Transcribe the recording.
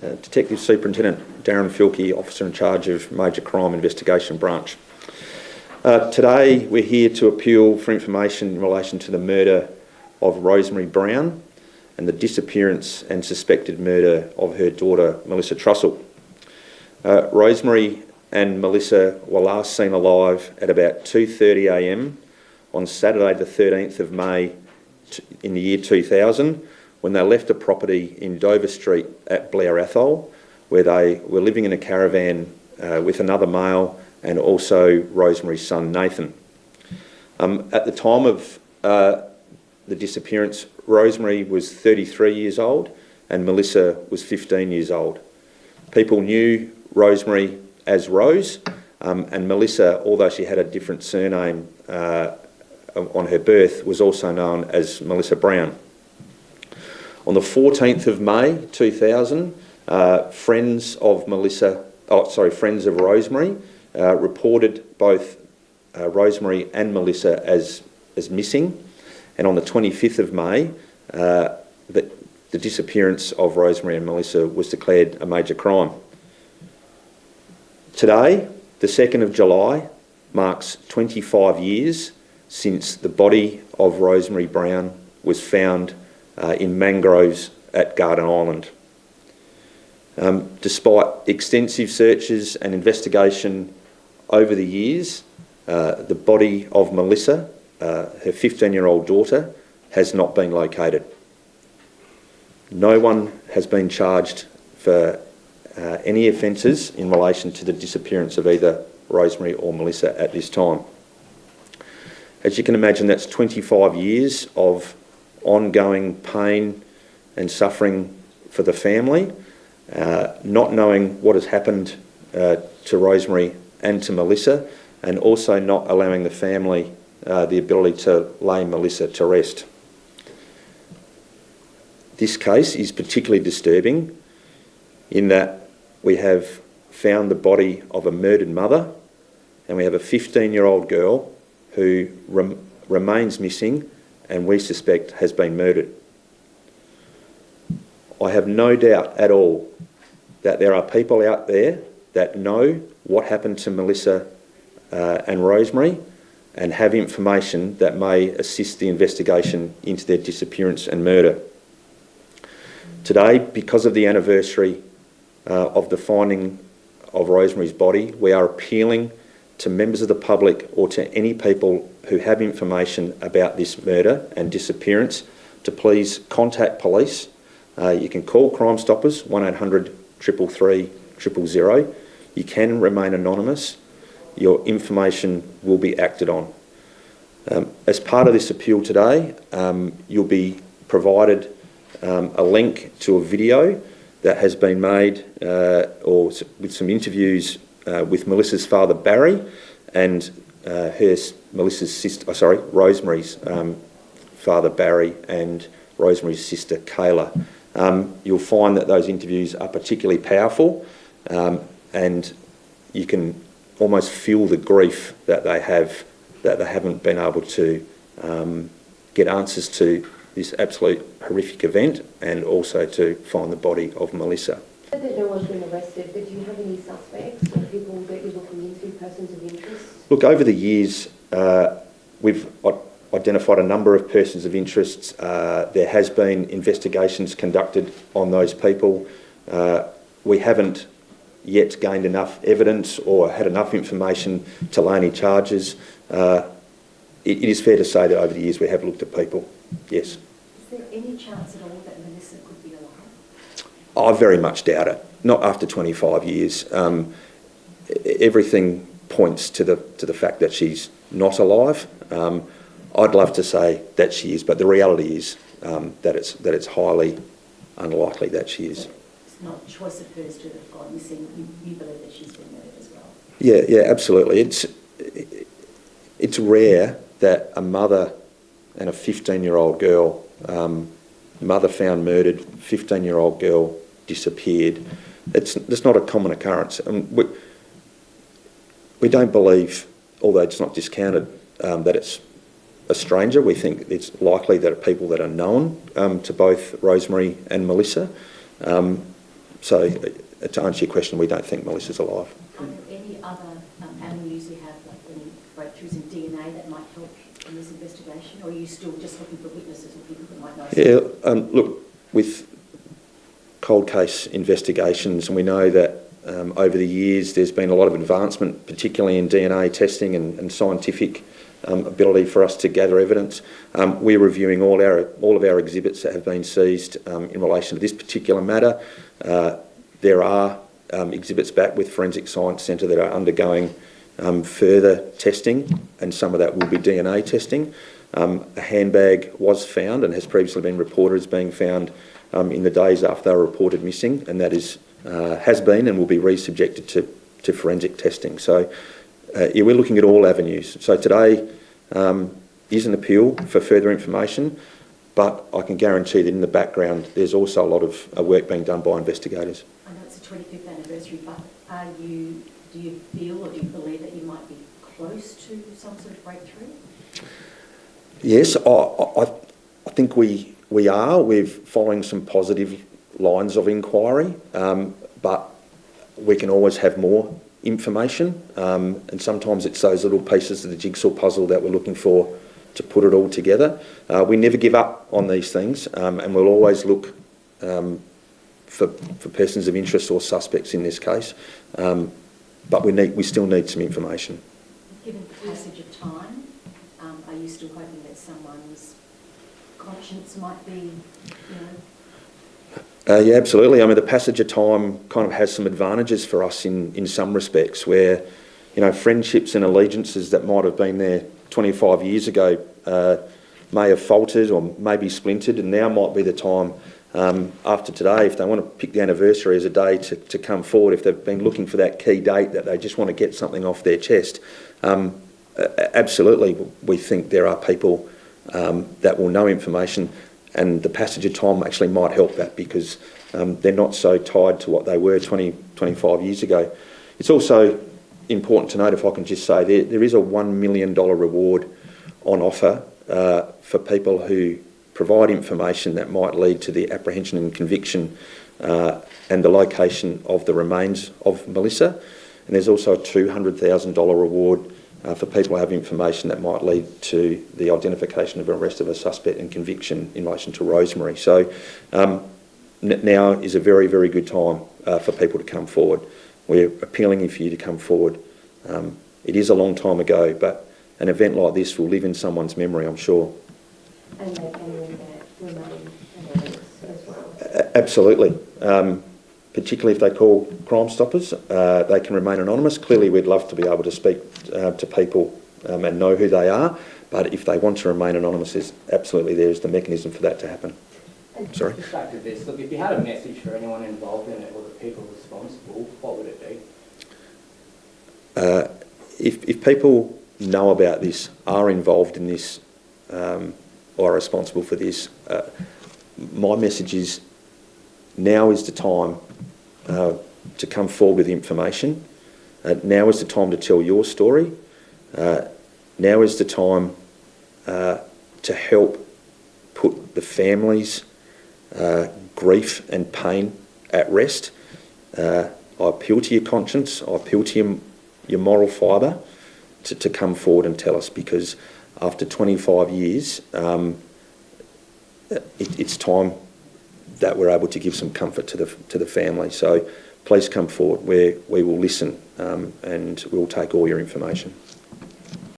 Detective Superintendent Darren Fielke, Officer in charge of Major Crime Investigation Branch. Today we're here to appeal for information in relation to the murder of Rosemary Brown and the disappearance and suspected murder of her daughter Melissa Trussell. Rosemary and Melissa were last seen alive at about 2:30 a.m. on Saturday the 13th of May in the year 2000, when they left a property in Dover Street at Blair Athol, where they were living in a caravan with another male and also Rosemary's son Nathan. At the time of the disappearance, Rosemary was 33 years old and Melissa was 15 years old. People knew Rosemary as Rose, and Melissa, although she had a different surname on her birth, was also known as Melissa Brown. On the 14th of May 2000, friends of Rosemary reported both Rosemary and Melissa as missing, and on the 25th of May, the disappearance of Rosemary and Melissa was declared a major crime. Today, the 2nd of July, marks 25 years since the body of Rosemary Brown was found in mangroves at Garden Island. Despite extensive searches and investigation over the years, the body of Melissa, her 15-year-old daughter, has not been located. No one has been charged for any offences in relation to the disappearance of either Rosemary or Melissa at this time. As you can imagine, that's 25 years of ongoing pain and suffering for the family, not knowing what has happened to Rosemary and to Melissa, and also not allowing the family the ability to lay Melissa to rest. This case is particularly disturbing in that we have found the body of a murdered mother, and we have a 15-year-old girl who remains missing and we suspect has been murdered. I have no doubt at all that there are people out there that know what happened to Melissa and Rosemary and have information that may assist the investigation into their disappearance and murder. Today, because of the anniversary of the finding of Rosemary's body, we are appealing to members of the public or to any people who have information about this murder and disappearance to please contact police. You can call Crime Stoppers, 1800 333 000. You can remain anonymous. Your information will be acted on. As part of this appeal today, you'll be provided a link to a video that has been made with some interviews with Melissa's father Barry and Rosemary's father Barry and Rosemary's sister Kayla. You'll find that those interviews are particularly powerful, and you can almost feel the grief that they have, that they haven't been able to get answers to this absolute horrific event, and also to find the body of Melissa. You said that no one's been arrested, but do you have any suspects or people that you're looking into, persons of interest? Look, over the years, we've identified a number of persons of interest. There has been investigations conducted on those people. We haven't yet gained enough evidence or had enough information to lay any charges. It is fair to say that over the years we have looked at people, yes. Is there any chance at all that Melissa could be alive? I very much doubt it. Not after 25 years. Everything points to the fact that she's not alive. I'd love to say that she is, but the reality is that it's highly unlikely that she is. It's not a choice of hers to have gone missing. You believe that she's been murdered as well? Yeah, absolutely. It's rare that a mother and a 15-year-old girl, mother found murdered, 15-year-old girl disappeared. That's not a common occurrence. We don't believe, although it's not discounted, that it's a stranger. We think it's likely that people that are known to both Rosemary and Melissa. So to answer your question, we don't think Melissa's alive. Are there any other avenues you have, like any breakthroughs in DNA that might help in this investigation, or are you still just looking for witnesses or people that might know something? Yeah, look, with cold case investigations, and we know that over the years there's been a lot of advancement, particularly in DNA testing and scientific ability for us to gather evidence. We're reviewing all of our exhibits that have been seized in relation to this particular matter. There are exhibits back with Forensic Science Centre that are undergoing further testing, and some of that will be DNA testing. A handbag was found and has previously been reported as being found in the days after they were reported missing, and that has been and will be re-subjected to forensic testing. So yeah, we're looking at all avenues. So today is an appeal for further information, but I can guarantee that in the background there's also a lot of work being done by investigators. I know it's the 25th anniversary, but do you feel or do you believe that you might be close to some sort of breakthrough? Yes, I think we are. We're following some positive lines of inquiry, but we can always have more information, and sometimes it's those little pieces of the jigsaw puzzle that we're looking for to put it all together. We never give up on these things, and we'll always look for persons of interest or suspects in this case, but we still need some information. Given the passage of time, are you still hoping that someone's conscience might be, Yeah, absolutely. I mean, the passage of time kind of has some advantages for us in some respects, where, friendships and allegiances that might have been there 25 years ago may have faltered or maybe splintered, and now might be the time after today, if they want to pick the anniversary as a day to come forward, if they've been looking for that key date that they just want to get something off their chest. Absolutely, we think there are people that will know information, and the passage of time actually might help that, because they're not so tied to what they were 25 years ago. It's also important to note, if I can just say, there is a $1 million reward on offer for people who provide information that might lead to the apprehension and conviction and the location of the remains of Melissa. And there's also a $200,000 reward for people who have information that might lead to the identification of an arrest of a suspect and conviction in relation to Rosemary. So now is a very, very good time for people to come forward. We're appealing for you to come forward. It is a long time ago, but an event like this will live in someone's memory, I'm sure. And they can remain anonymous as well? Absolutely. Particularly if they call Crime Stoppers, they can remain anonymous. Clearly, we'd love to be able to speak to people and know who they are, but if they want to remain anonymous, there's the mechanism for that to happen. Sorry? Just back to this, look, if you had a message for anyone involved in it or the people responsible, what would it be? If people know about this, are involved in this, or are responsible for this, my message is now is the time to come forward with information. Now is the time to tell your story. Now is the time to help put the family's grief and pain at rest. I appeal to your conscience. I appeal to your moral fibre to come forward and tell us, because after 25 years, it's time that we're able to give some comfort to the family. So please come forward. We will listen and we'll take all your information.